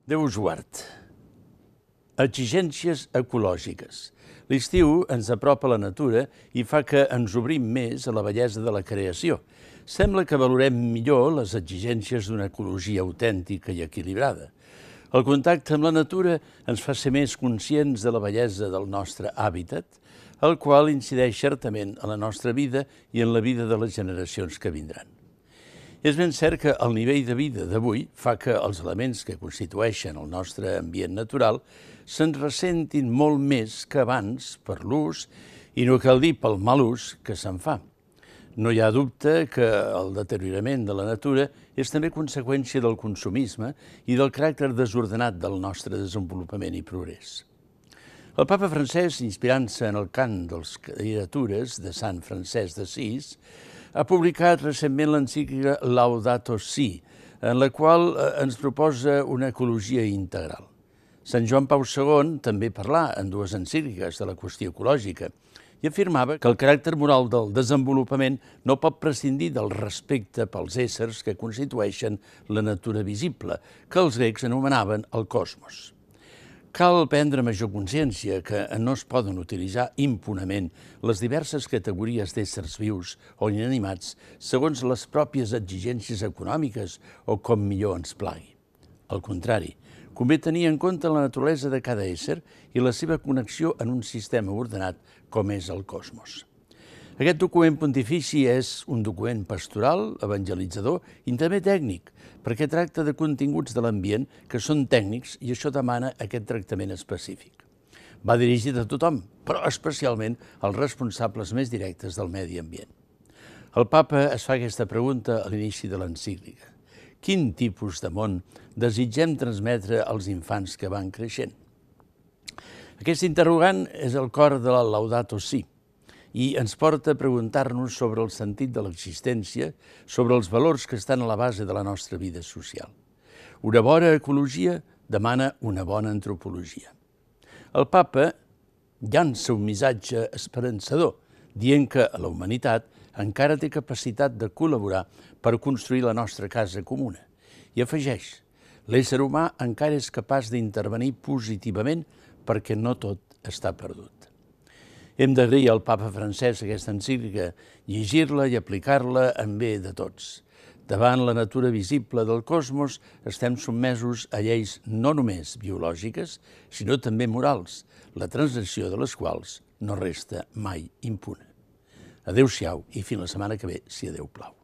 Déu us guard. Exigències ecològiques. L'estiu ens apropa a la natura i fa que ens obrim més a la bellesa de la creació. Sembla que valorem millor les exigències d'una ecologia autèntica i equilibrada. El contacte amb la natura ens fa ser més conscients de la bellesa del nostre hàbitat, el qual incideix certament en la nostra vida i en la vida de les generacions que vindran. És ben cert que el nivell de vida d'avui fa que els elements que constitueixen el nostre ambient natural se'n ressentin molt més que abans per l'ús i no cal dir pel mal ús que se'n fa. No hi ha dubte que el deteriorament de la natura és també conseqüència del consumisme i del caràcter desordenat del nostre desenvolupament i progrés. El papa Francesc, inspirant-se en el cant dels criatures de Sant Francesc d'Assís, ha publicat recentment l'encíclica Laudato Si, en la qual ens proposa una ecologia integral. Sant Joan Pau II també parlà en dues encícliques de la qüestió ecològica i afirmava que el caràcter moral del desenvolupament no pot prescindir del respecte pels éssers que constitueixen la natura visible, que els grecs anomenaven el cosmos. Cal prendre major consciència que no es poden utilitzar impunement les diverses categories d'éssers vius o inanimats segons les pròpies exigències econòmiques o com millor ens plagui. Al contrari, convé tenir en compte la naturalesa de cada ésser i la seva connexió en un sistema ordenat com és el cosmos. Aquest document pontifici és un document pastoral, evangelitzador i també tècnic, perquè tracta de continguts de l'ambient que són tècnics i això demana aquest tractament específic. Va dirigit a tothom, però especialment als responsables més directes del medi ambient. El papa es fa aquesta pregunta a l'inici de l'encíclica. Quin tipus de món desitgem transmetre als infants que van creixent? Aquest interrogant és el cor de la Laudato Si i ens porta a preguntar-nos sobre el sentit de l'existència, sobre els valors que estan a la base de la nostra vida social. Una bona ecologia demana una bona antropologia. El papa llança un missatge esperançador, dient que la humanitat encara té capacitat de col·laborar per construir la nostra casa comuna. I afegeix, l'ésser humà encara és capaç d'intervenir positivament perquè no tot està perdut. Hem d'agrair al papa Francesc aquesta encíclica, llegir-la i aplicar-la en bé de tots. Davant la natura visible del cosmos estem sotmesos a lleis no només biològiques, sinó també morals, la transgressió de les quals no resta mai impune. Adéu-siau i fins la setmana que ve, si a Déu plau.